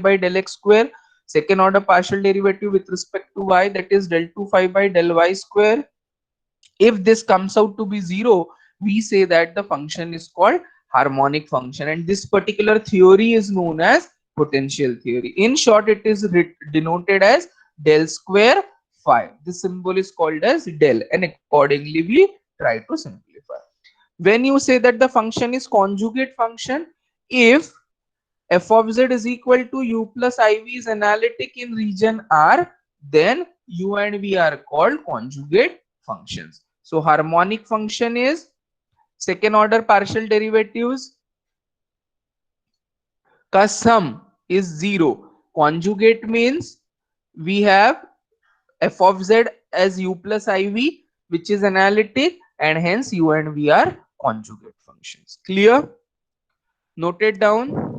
by del x square. Second order partial derivative with respect to y, that is del 2 phi by del y square. If this comes out to be 0, we say that the function is called harmonic function, and this particular theory is known as potential theory. In short, it is denoted as del square phi. This symbol is called as del, and accordingly we try to simplify. When you say that the function is conjugate function, if f of z is equal to u plus iv is analytic in region R, then u and v are called conjugate functions. So harmonic function is second order partial derivatives ka sum is 0. Conjugate means we have f of z as u plus iv, which is analytic, and hence u and v are conjugate functions. Clear? Note it down.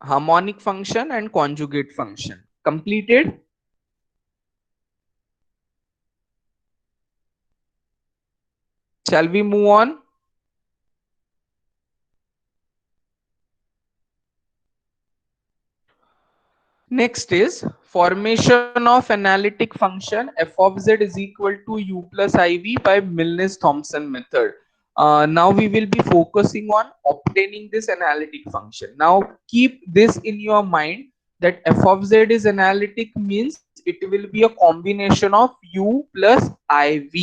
Harmonic function and conjugate function completed. Shall we move on? Next is formation of analytic function f of z is equal to u plus iv by Milnes-Thomson method. Now we will be focusing on obtaining this analytic function. Now keep this in your mind that f of z is analytic means it will be a combination of u plus iv,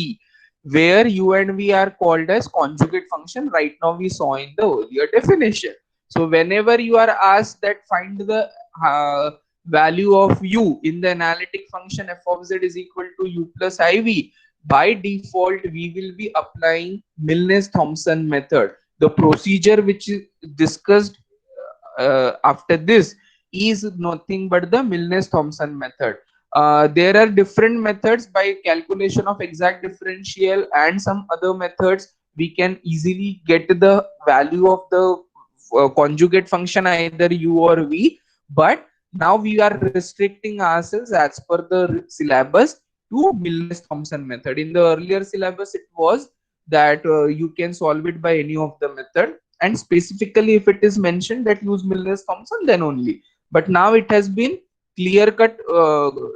where u and v are called as conjugate function. Right now we saw in the earlier definition. So whenever you are asked that find the value of u in the analytic function f of z is equal to u plus iv, by default we will be applying Milnes-Thomson method. The procedure which is discussed after this is nothing but the Milnes-Thomson method. There are different methods by calculation of exact differential and some other methods. We can easily get the value of the conjugate function, either u or v, but now we are restricting ourselves as per the syllabus to Milnes-Thomson method. In the earlier syllabus, it was that you can solve it by any of the method, and specifically if it is mentioned that use Milnes-Thomson, then only. But now it has been clear cut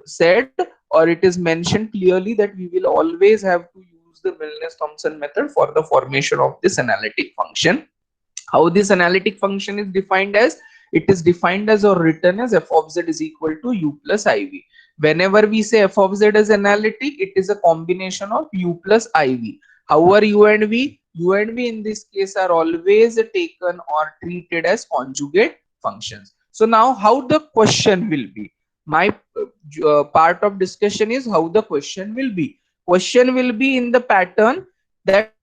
said, or it is mentioned clearly that we will always have to use the Milnes-Thomson method for the formation of this analytic function. How this analytic function is defined as? It is defined as or written as f of z is equal to u plus iv. Whenever we say f of z is analytic, it is a combination of u plus iv. However, u and v in this case are always taken or treated as conjugate functions. So now how the question will be? My part of discussion is how the question will be. Question will be in the pattern that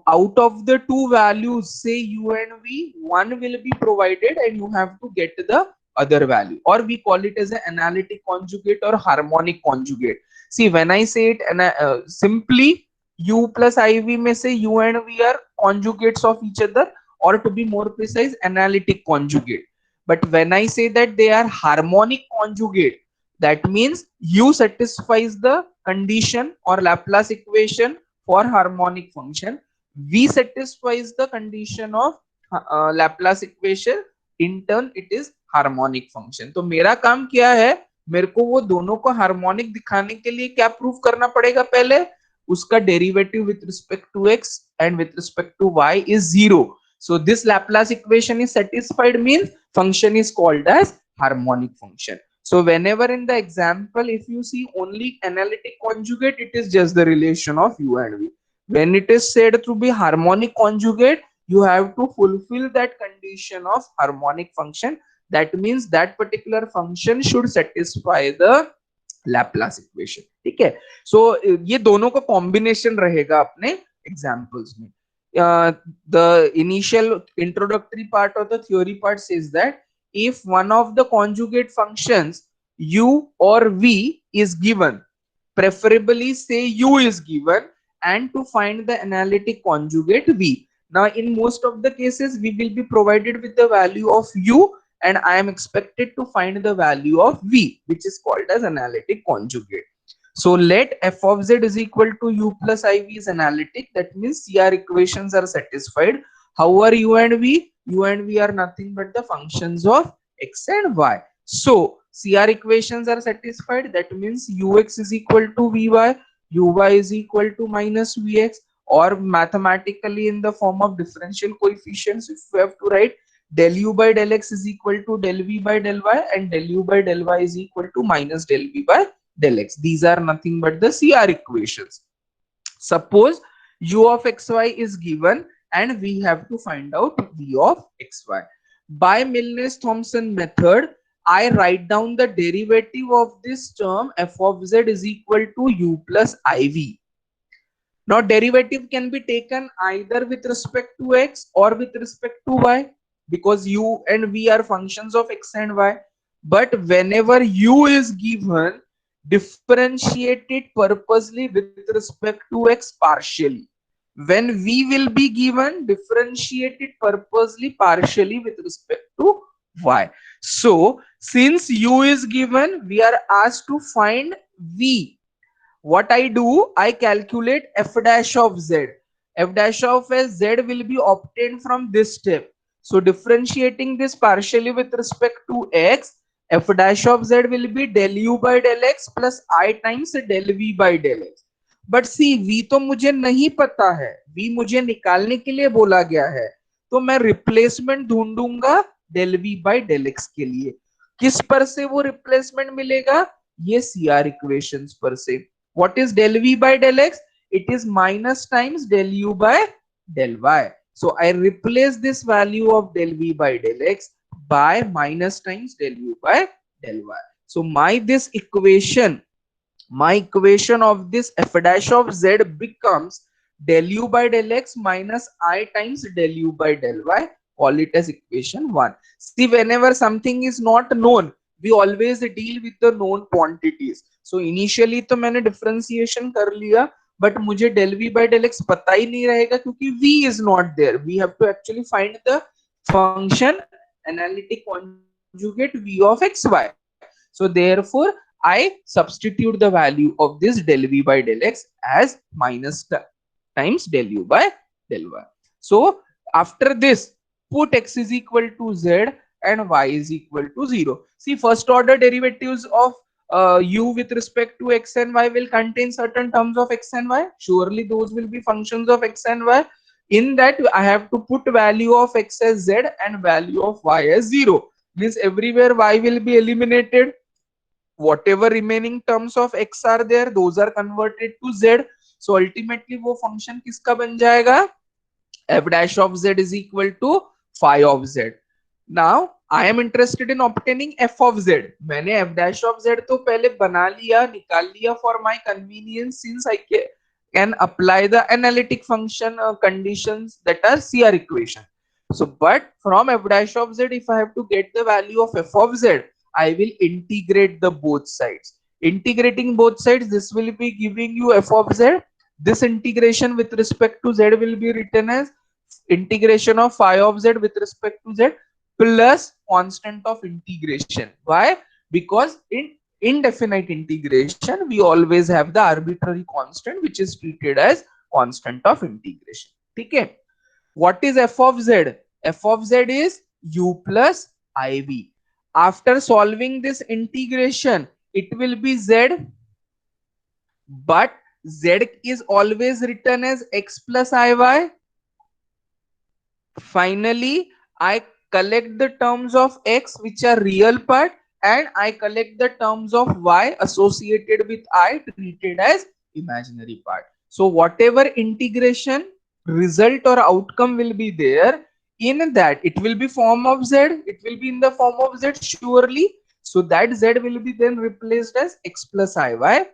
out of the two values, say u and v, one will be provided and you have to get the other value, or we call it as an analytic conjugate or harmonic conjugate. See, when I say it simply, u plus iv may say u and v are conjugates of each other, or to be more precise, analytic conjugate. But when I say that they are harmonic conjugate, that means u satisfies the condition or Laplace equation for harmonic function, v satisfies the condition of Laplace equation, in turn it is harmonic function. तो मेरा काम क्या है, मेरे को वो दोनों को हार्मोनिक दिखाने के लिए क्या प्रूव करना पड़ेगा? पहले उसका derivative with respect to x and with respect to y is 0. So this Laplace equation is satisfied means function is called as harmonic function. So whenever in the example, if you see only analytic conjugate, it is just the relation of u and v. When it is said to be harmonic conjugate, you have to fulfill that condition of harmonic function. That means that particular function should satisfy the Laplace equation. ठीक है? So ये दोनों का combination रहेगा अपने examples में. The initial introductory part of the theory part says that if one of the conjugate functions u or v is given, preferably say u is given, and to find the analytic conjugate v, Now in most of the cases we will be provided with the value of u, and I am expected to find the value of v, which is called as analytic conjugate. So let f of z is equal to u plus iv is analytic. That means CR equations are satisfied. How are u and v? U and v are nothing but the functions of x and y. So CR equations are satisfied. That means ux is equal to vy, uy is equal to minus vx, or mathematically in the form of differential coefficients, if we have to write, del u by del x is equal to del v by del y, and del u by del y is equal to minus del v by del x. These are nothing but the CR equations. Suppose u of xy is given and we have to find out v of xy. By Milnes-Thomson method, I write down the derivative of this term f of z is equal to u plus iv. Now derivative can be taken either with respect to x or with respect to y, because u and v are functions of x and y. But whenever u is given, differentiate it purposely with respect to x partially. When v will be given, differentiate it purposely partially with respect to y. So since u is given, we are asked to find v. What I do, I calculate f dash of z. F dash of z will be obtained from this step. So differentiating this partially with respect to x, f dash of z will be del u by del x plus I times del v by del x. But see, v तो मुझे नहीं पता है, v मुझे निकालने के लिए बोला गया है, तो मैं replacement ढूंढूंगा del v by del x के लिए. किस पर से वो रिप्लेसमेंट मिलेगा? ये CR इक्वेशंस पर से. What is del v by del x? It is minus times del u by del y. So I replace this value of del v by del x by minus times del u by del y. So my equation of this f dash of z becomes del u by del x minus I times del u by del y. Call it as equation 1. See, whenever something is not known, we always deal with the known quantities. So initially तो मैंने differentiation कर लिया, but मुझे del v by del x पता ही नहीं रहेगा क्योंकि v is not there. We have to actually find the function analytic conjugate v of xy. So therefore I substitute the value of this del v by del x as minus times del u by del y. So after this, put x is equal to z and y is equal to 0. See, first order derivatives of u with respect to x and y will contain certain terms of x and y. Surely those will be functions of x and y. In that, I have to put value of x as z and value of y as 0. Means everywhere y will be eliminated. Whatever remaining terms of x are there, those are converted to z. So ultimately वो function किसका बन जाएगा? F dash of z is equal to phi of z. Now I am interested in obtaining f of z. मैंने f dash of z तो पहले बना लिया, निकाल लिया for my convenience, since I can apply the analytic function conditions that are CR equation. So but from f dash of z, if I have to get the value of f of z, I will integrate the both sides. Integrating both sides, this will be giving you f of z. This integration with respect to z will be written as integration of phi of z with respect to z plus constant of integration. Why? Because in indefinite integration, we always have the arbitrary constant which is treated as constant of integration. Okay. What is f of z? F of z is u plus iv. After solving this integration, it will be z, but z is always written as x plus iy. Finally, I collect the terms of x which are real part, and I collect the terms of y associated with I treated as imaginary part. So whatever integration result or outcome will be there, in that it will be form of z, it will be in the form of z surely. So that z will be then replaced as x plus iy.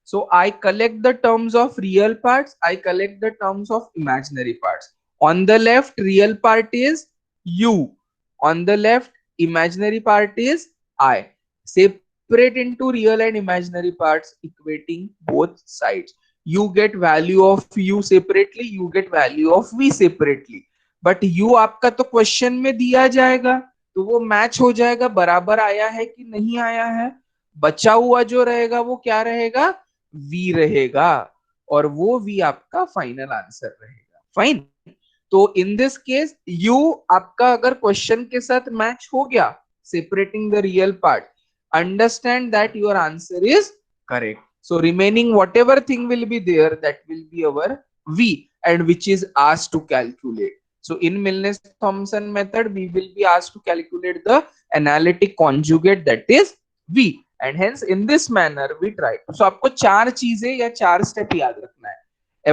So I collect the terms of real parts, I collect the terms of imaginary parts. On the left, real part is u. On the left, imaginary part is I. Separate into real and imaginary parts, equating both sides. you get value of u separately, you get value of v separately. But u आपका तो question में दिया जाएगा, तो वो match हो जाएगा, बराबर आया है कि नहीं आया है। बचा हुआ जो रहेगा वो क्या रहेगा, v रहेगा, और वो v आपका फाइनल आंसर रहेगा। फाइन। तो इन दिस केस u आपका अगर क्वेश्चन के साथ मैच हो गया, separating the real part, understand that your answer is correct. So remaining whatever thing will be there, that will be our v, and which is asked to calculate. So in Milnes-Thomson method, we will be asked to calculate the analytic conjugate, that is v, and hence in this manner we try. So आपको चार चीजें या चार step याद रखना है।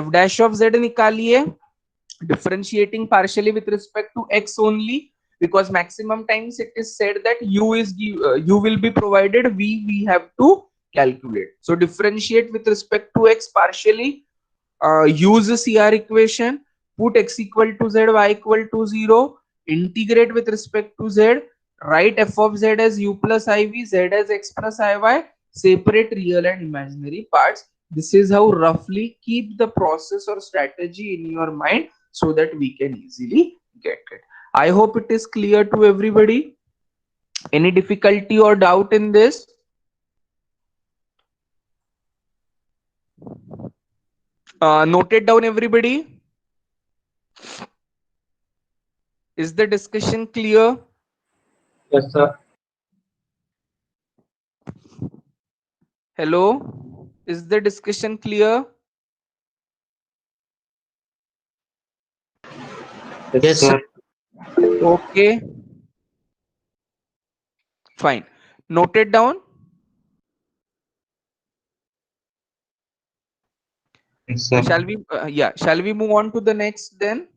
f dash of z निकालिए, differentiating partially with respect to x only, because maximum times it is said that u will be provided, we have to calculate. So differentiate with respect to x partially, use the CR equation, put x equal to z, y equal to 0, integrate with respect to z, write f of z as u plus iv, z as x plus iy, separate real and imaginary parts. This is how roughly keep the process or strategy in your mind so that we can easily get it. I hope it is clear to everybody. Any difficulty or doubt in this? Note it down, everybody. Is the discussion clear? Yes, sir. Hello? Is the discussion clear? Yes, Yes, sir. sir. Okay, fine. Note it down. Yes, sir. Shall we move on to the next then?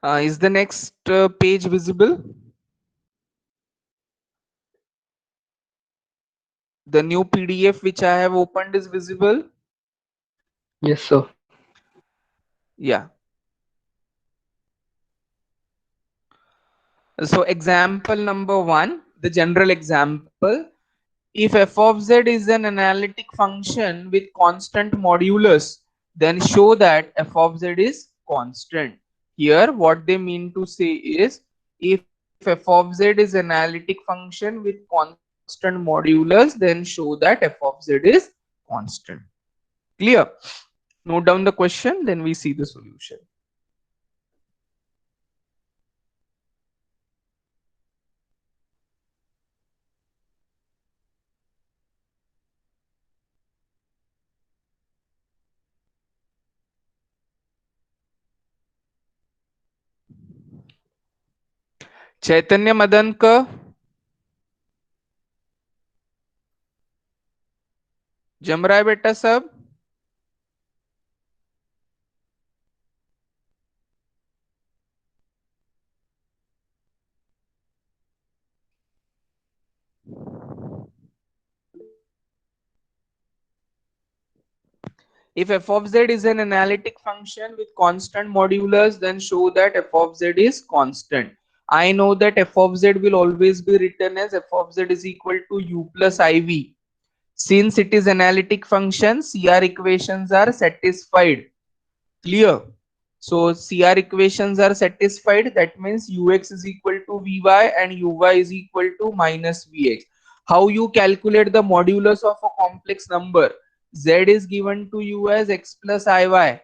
Is the next page visible? The new PDF which I have opened is visible? Yes, sir. Yeah. So example number 1, the general example. If f of z is an analytic function with constant modulus, then show that f of z is constant. Here, what they mean to say is, if f of z is analytic function with constant modulus, then show that f of z is constant. Clear? Note down the question, then we see the solution. चैतन्य मदन का जम रहा है बेटा सब? If f of z is an analytic function with constant modulus, then show that f of z is constant. I know that f of z will always be written as f of z is equal to u plus iv. Since it is analytic function, CR equations are satisfied. Clear? So CR equations are satisfied. That means ux is equal to vy and uy is equal to minus vx. How you calculate the modulus of a complex number? Z is given to you as x plus iy.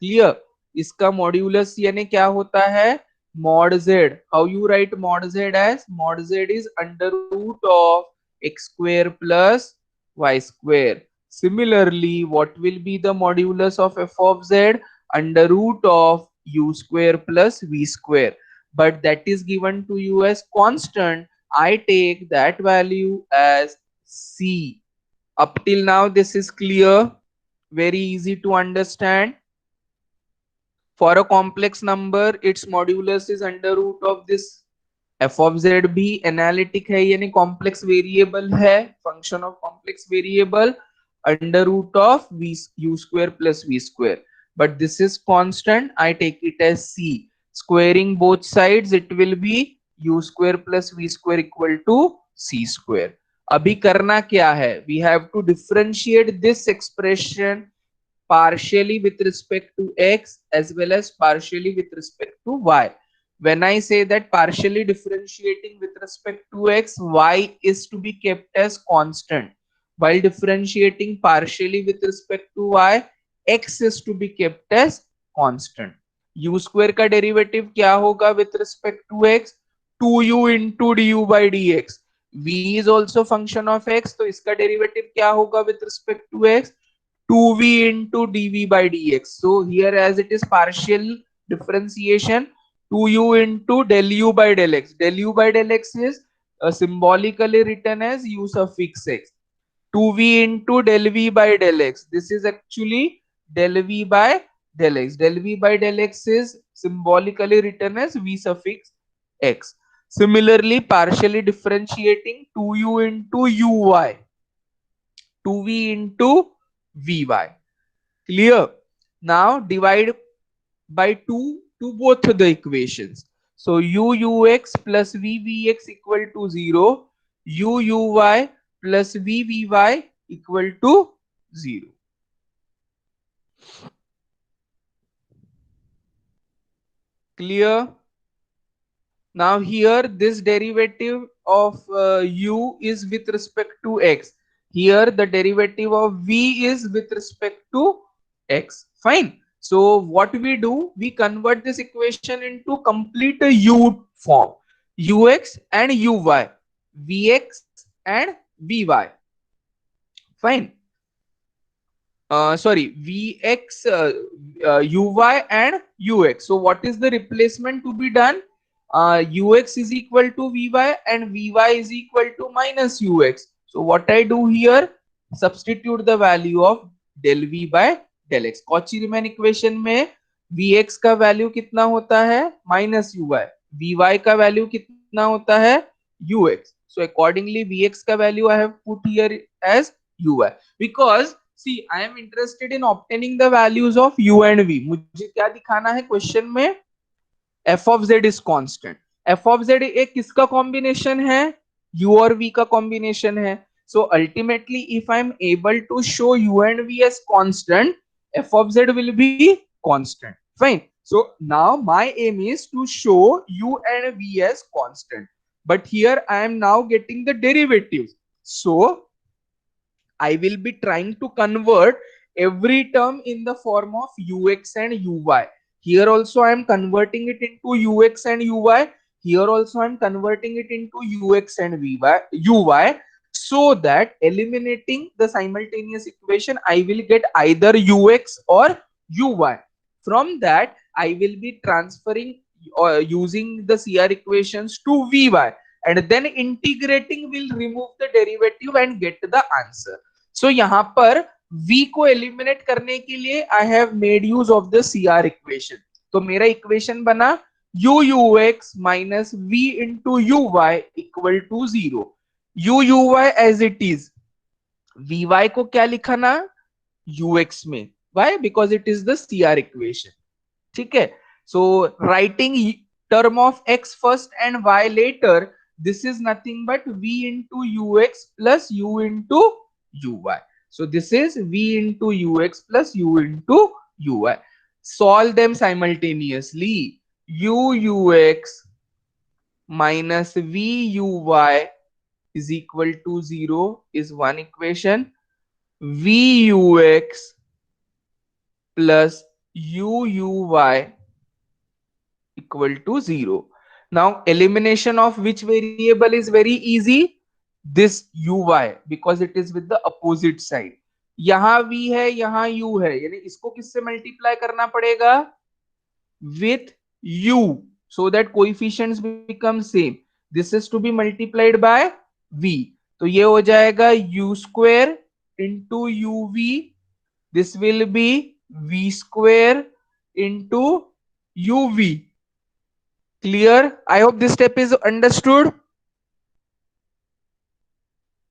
Clear? इसका modulus यानी क्या होता है, mod z. How you write mod z as? Mod z is under root of x square plus y square. Similarly, what will be the modulus of f of z? Under root of u square plus v square. But that is given to you as constant. I take that value as c. Up till now, this is clear. Very easy to understand. For a complex number, its modulus is under root of this f of z भी analytic है यानी complex variable है, function of complex variable under root of v u square plus v square, but this is constant, I take it as c, squaring both sides it will be u square plus v square equal to c square. अभी करना क्या है, we have to differentiate this expression partially with respect to x as well as partially with respect to y. When I say that partially differentiating with respect to x, y is to be kept as constant, while differentiating partially with respect to y, x is to be kept as constant. u square का derivative क्या होगा with respect to x, 2u into du by dx. v is also function of x, तो इसका derivative क्या होगा with respect to x, 2v into dv by dx. So here as it is partial differentiation, 2u into del u by del x. Del u by del x is symbolically written as u suffix x. 2v into del v by del x. This is actually del v by del x. Del v by del x is symbolically written as v suffix x. Similarly, partially differentiating 2u into uy, 2v into vy. Clear? Now divide by 2 to both the equations. So ux plus vvx equal to 0, uuy plus vvy equal to 0. Clear? Now here this derivative of u is with respect to x. Here the derivative of v is with respect to x. Fine. So what we do, we convert this equation into complete a u form. Ux and uy, vx and vy. Fine. Sorry, vx, uy and ux. So what is the replacement to be done? Ux is equal to vy and vy is equal to minus ux. So what I do here, substitute the value of del v by del x. Cauchy Riemann equation में vx का value कितना होता है minus uy, vy का value कितना होता है ux. So accordingly vx का value I have put here as uy because see I am interested in obtaining the values of u and v. मुझे क्या दिखाना है क्वेश्चन में, f of z is constant. f of z एक किसका combination है, u और v का कॉम्बिनेशन है. So ultimately if I am able to show u and v as constant, f of z will be constant. Fine. So now my aim is to show u and v as constant, but here I am now getting the derivatives. So I will be trying to convert every term in the form of ux and uy. Here also I am converting it into ux and uy. Here also I am converting it into ux and uy, so that eliminating the simultaneous equation, I will get either ux or uy. From that, I will be transferring using the CR equations to vy, and then integrating will remove the derivative and get the answer. So यहाँ पर v को eliminate करने के लिए I have made use of the CR equation. तो मेरा equation बना ux minus v into uy equal to 0. uy as it is, vy को क्या लिखना ux में, why? Because it is the CR equation. ठीक है. So writing term of x first and y later, this is nothing but v into ux plus u into uy. So this is v into ux plus u into uy. Solve them simultaneously. ux minus vuy is equal to 0 is one equation. Vux plus uuy equal to 0. Now elimination of which variable is very easy? This uy, because it is with the opposite side. यहाँ v है, यहाँ u है, यानी इसको किससे multiply करना पड़ेगा with u, so that coefficients become same. This is to be multiplied by v. तो ये हो जाएगा u square into uv. This will be v square into uv. Clear? I hope this step is understood.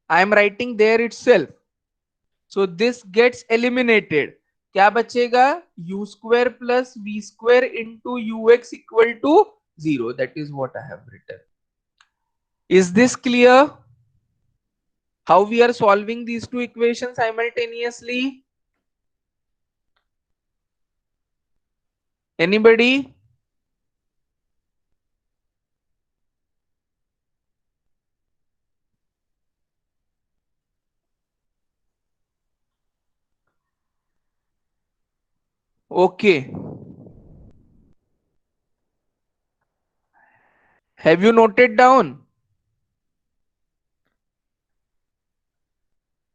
I am writing there itself. So this gets eliminated. क्या बचेगा? U square plus V square into UX equal to 0. That is what I have written. Is this clear? How we are solving these two equations simultaneously? Anybody? Okay. Have you noted down?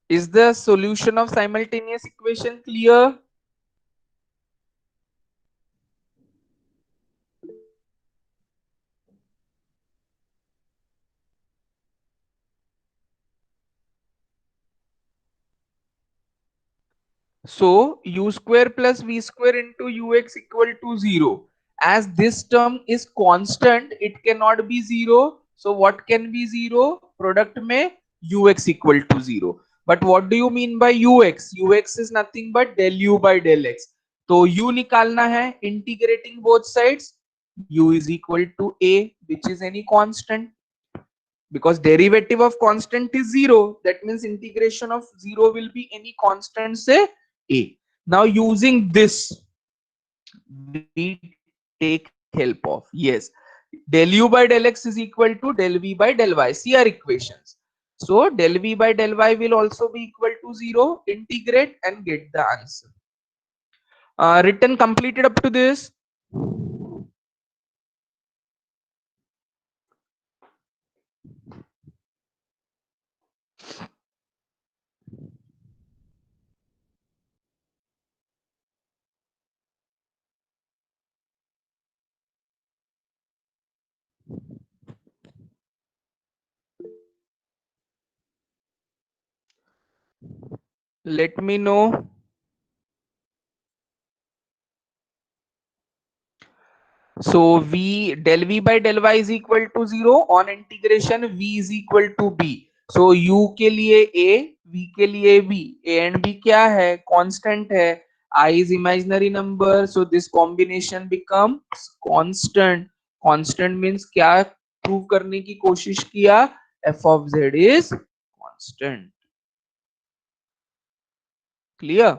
Is the solution of simultaneous equation clear? So u square plus v square into ux equal to 0. As this term is constant, it cannot be 0. So what can be 0? Product में ux equal to 0. But what do you mean by ux? Ux is nothing but del u by del x. तो u निकालना है, integrating both sides. U is equal to a, which is any constant. Because derivative of constant is 0, that means integration of 0 will be any constant, say a. Now using this we take help of, yes, del u by del x is equal to del v by del y. See our equations. So del v by del y will also be equal to 0. Integrate and get the answer. Written completed up to this. Let me know. So v del v by del y is equal to 0. On integration v is equal to b. So u के लिए a, v के लिए b. A and b क्या है? Constant है. I is imaginary number. So this combination becomes constant. Constant means क्या prove करने की कोशिश किया? F of z is constant. Clear?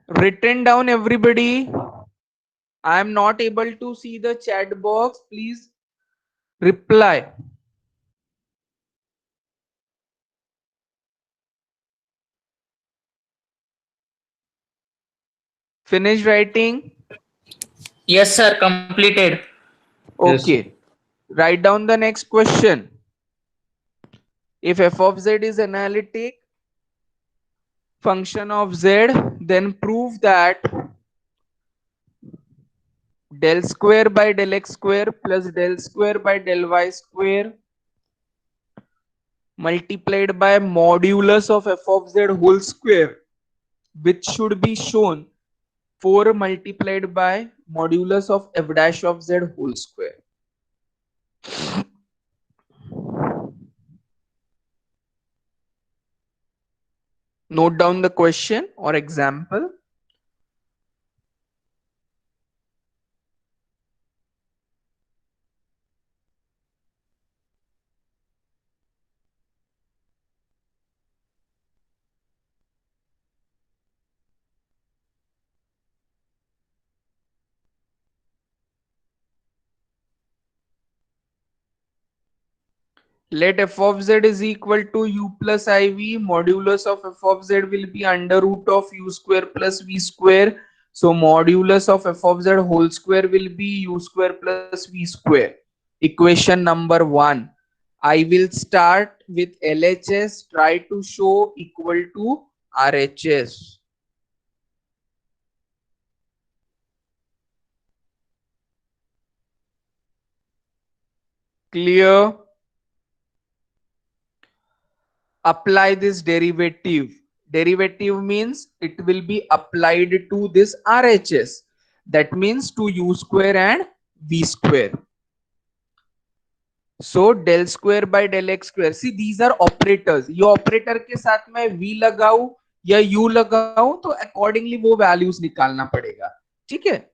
Written down everybody. I am not able to see the chat box. Please reply. Finish writing? Yes, sir. Completed. Yes, sir. Okay. Write down the next question. If f of z is analytic function of z, then prove that del square by del x square plus del square by del y square multiplied by modulus of f of z whole square, which should be shown 4 multiplied by modulus of f dash of z whole square. Note down the question or example. Let f of z is equal to u plus iv. Modulus of f of z will be under root of u square plus v square. So modulus of f of z whole square will be u square plus v square. Equation number 1. I will start with LHS. Try to show equal to RHS. Clear? Apply this derivative. Derivative means it will be applied to this RHS. That means 2u square and v square. So del square by del x square. See, these are operators. ये operator के साथ मैं v लगाऊं या u लगाऊं तो accordingly वो values निकालना पड़ेगा. ठीक है.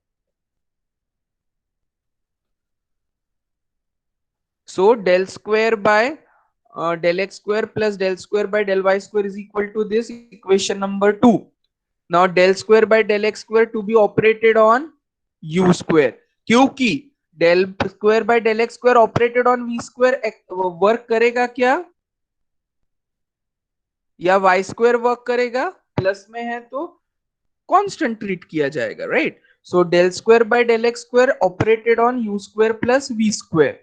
So del square by del x square plus del square by del y square is equal to this equation number 2. Now del square by del x square to be operated on u square. क्योंकि del square by del x square operated on v square work करेगा क्या या y square work करेगा? Plus में है तो constant treat किया जाएगा, right? So del square by del x square operated on u square plus v square.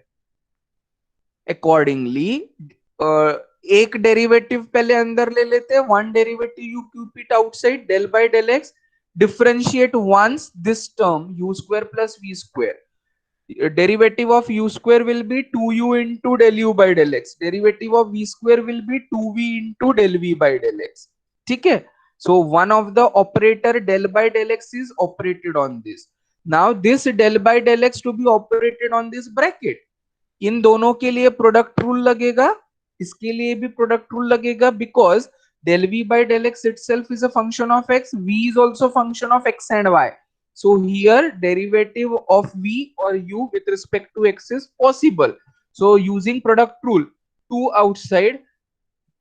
Accordingly एक डेरिवेटिव पहले अंदर ले लेते हैं, one derivative you keep it outside, del by del x, differentiate once this term u square plus v square. Derivative of u square will be 2u into del u by del x. Derivative of v square will be 2v into del v by del x. ठीक है. So one of the operator del by del x is operated on this. Now this del by del x to be operated on this bracket. इन दोनों के लिए product rule लगेगा, इसके लिए भी product rule लगेगा, because del v by del x itself is a function of x, v is also function of x and y. So here derivative of v or u with respect to x is possible. So using product rule, 2 outside,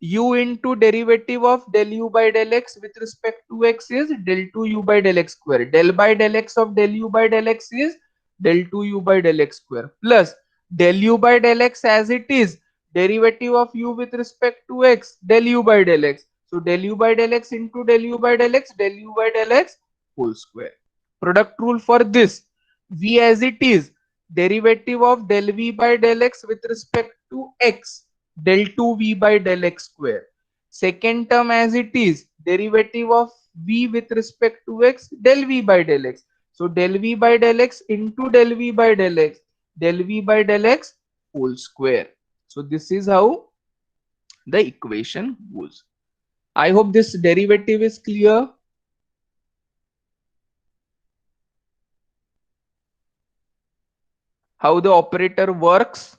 u into derivative of del u by del x with respect to x is del 2u by del x square. Del by del x of del u by del x is del 2u by del x square plus del u by del x as it is derivative of u with respect to x del u by del x. So del u by del x into del u by del x, del u by del x whole square. Product rule for this, v as it is derivative of del v by del x with respect to x del 2v by del x square. Second term as it is derivative of v with respect to x del v by del x. So del v by del x into del v by del x, del v by del x whole square. So this is how the equation goes. I hope this derivative is clear. How the operator works.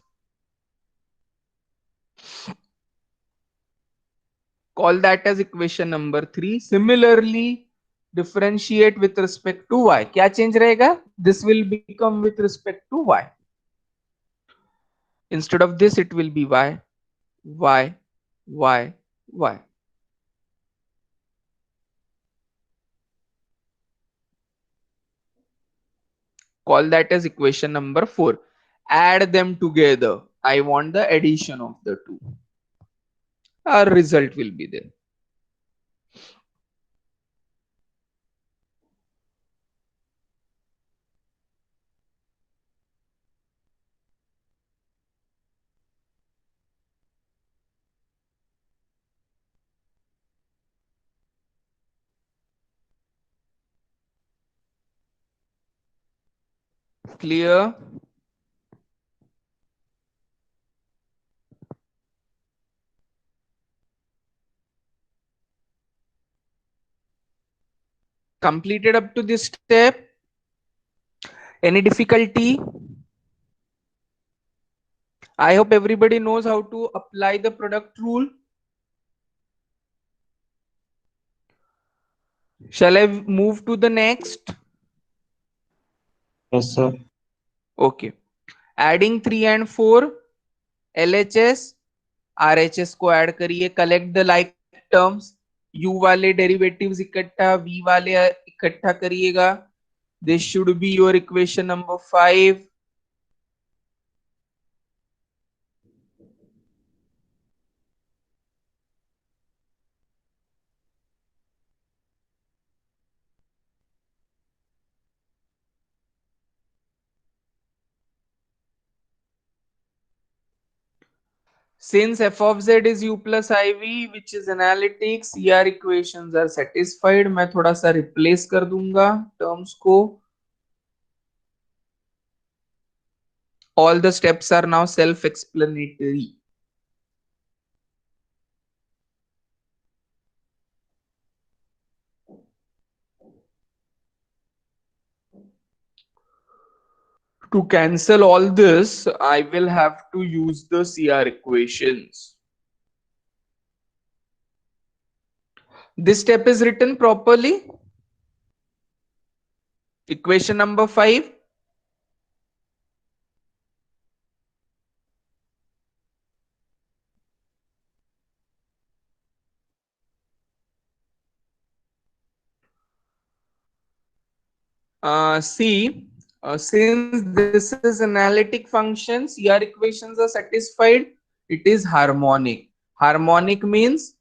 Call that as equation number 3. Similarly, differentiate with respect to y. क्या change रहेगा? This will become with respect to y. Instead of this, it will be y, y, y, y. Call that as equation number 4. Add them together. I want the addition of the two. Our result will be there. Clear? Completed up to this step? Any difficulty? I hope everybody knows how to apply the product rule. Shall I move to the next? Yes, sir. Okay. Adding 3 and 4, LHS, RHS को add करिए, collect the like terms, u वाले derivatives इकट्ठा, v वाले इकट्ठा करिएगा. This should be your equation number 5. Since f of z is u plus iv, which is analytic, CR equations are satisfied. मैं थोड़ा सा replace कर दूंगा terms को. All the steps are now self-explanatory. To cancel all this, I will have to use the CR equations. This step is written properly. Equation number 5. See, since this is analytic function, CR equations are satisfied. It is harmonic. Harmonic means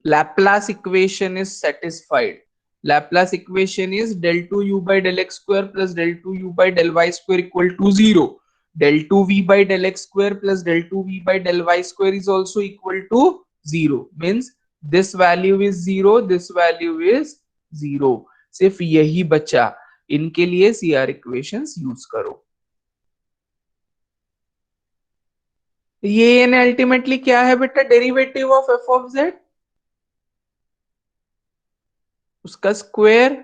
Laplace equation is satisfied. Laplace equation is del 2u by del x square plus del 2u by del y square equal to 0. Del 2v by del x square plus del 2v by del y square is also equal to 0. Means this value is 0, this value is 0. सिर्फ यही बचा, इनके लिए CR equations use करो. ये ultimately क्या है बेटा? Derivative of f of z, उसका square.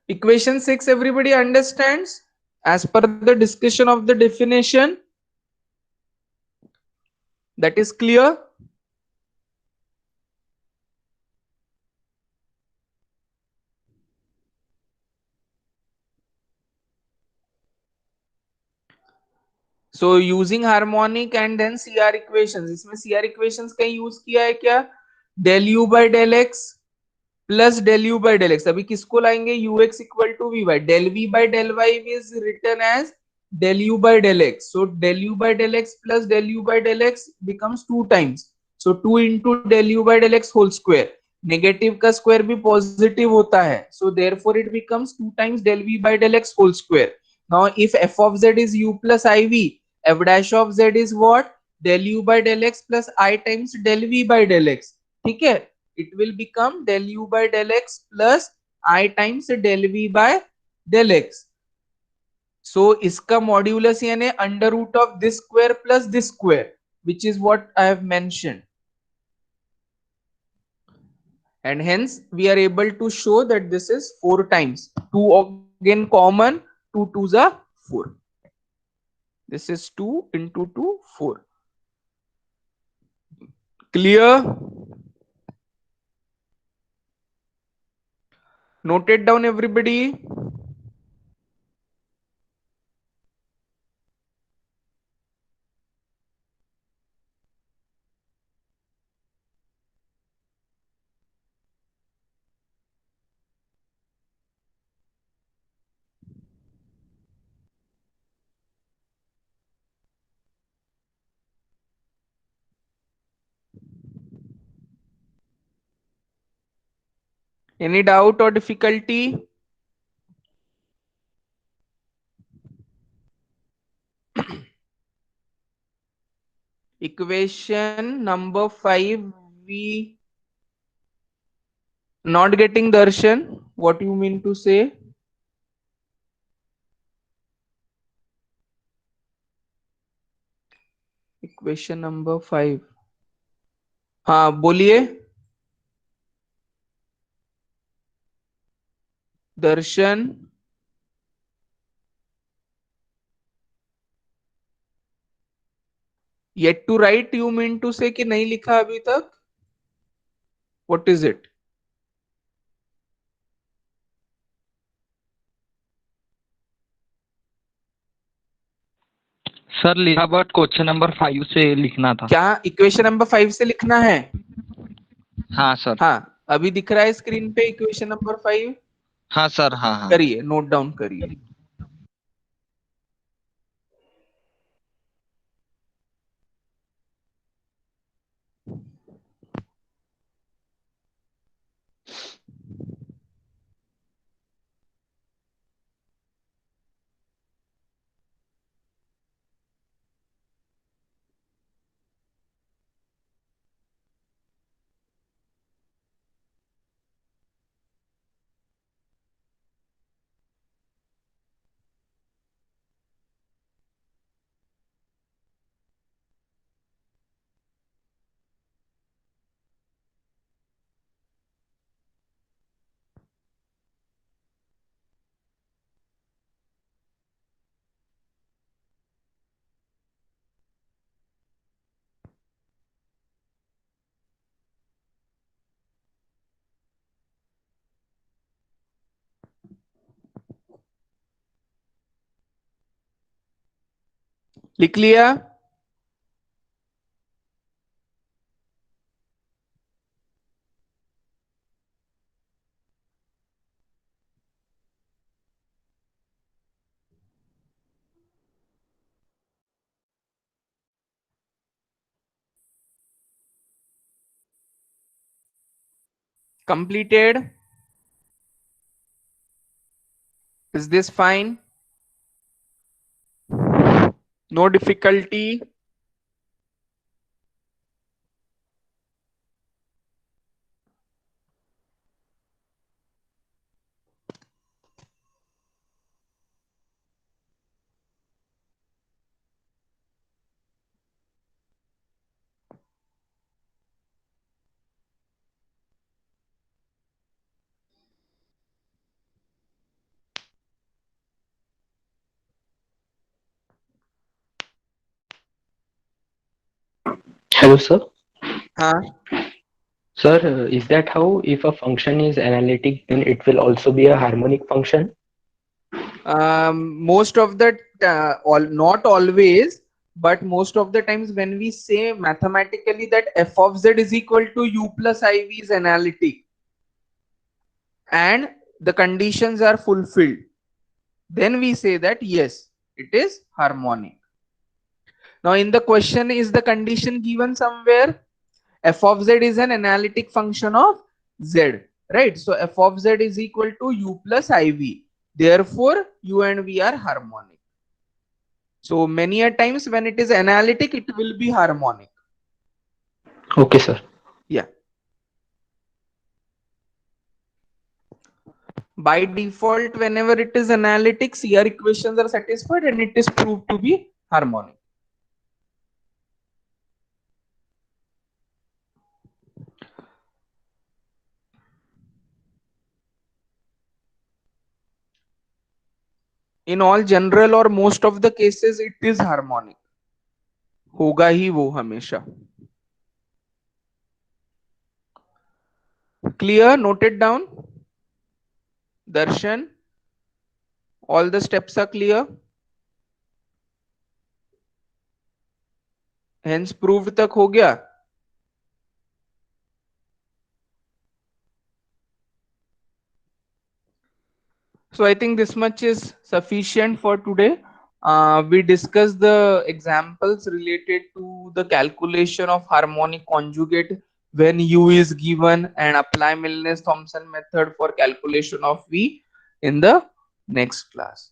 Equation 6 everybody understands as per the discussion of the definition. That is clear. So using harmonic and then CR equations, इसमें CR equations का use किया है क्या? del u by del x plus del u by del x. अभी किसको लाएंगे? ux equal to vy. Del v by del y is written as del u by del x. So del u by del x plus del u by del x becomes 2 times. So 2 into del u by del x whole square. Negative का square भी positive होता है. So therefore it becomes 2 times del v by del x whole square. Now if f of z is u plus iv, f dash of z is what? Del u by del x plus I times del v by del x. ठीक है? It will become del u by del x plus I times del v by del x. So इसका modulus यानी under root of this square plus this square, which is what I have mentioned. And hence we are able to show that this is 4 times. 2 again common, 2 2s are 4. This is 2 into 2, 4. Clear? Note it down everybody. Any doubt or difficulty? Equation number 5, we not getting Darshan. What you mean to say? Equation number 5. हाँ बोलिए दर्शन. Yet to write you mean to say कि नहीं लिखा अभी तक? What is it? Sir लिखा but question number 5 से लिखना था. क्या इक्वेशन नंबर 5 से लिखना है? हाँ सर. हाँ अभी दिख रहा है स्क्रीन पे इक्वेशन नंबर 5. हाँ सर. हाँ हाँ. करिए, नोट डाउन करिए. लिख लिया? Completed? Is this fine? No difficulty? Hello, sir. Huh? Sir, is that how if a function is analytic, then it will also be a harmonic function? Most of the not always, but most of the times when we say mathematically that f of z is equal to u plus iv is analytic and the conditions are fulfilled, then we say that yes, it is harmonic. Now in the question, is the condition given somewhere? F of z is an analytic function of z, right? So f of z is equal to u plus iv, therefore u and v are harmonic. So many a times when it is analytic, it will be harmonic. Okay, sir. Yeah. By default, whenever it is analytic, CR equations are satisfied and it is proved to be harmonic. In all general or most of the cases, it is harmonic. होगा ही वो हमेशा. Clear? Note it down. Darshan, all the steps are clear. Hence proved तक हो गया. So I think this much is sufficient for today. We discussed the examples related to the calculation of harmonic conjugate when u is given and apply Milnes-Thomson method for calculation of v in the next class.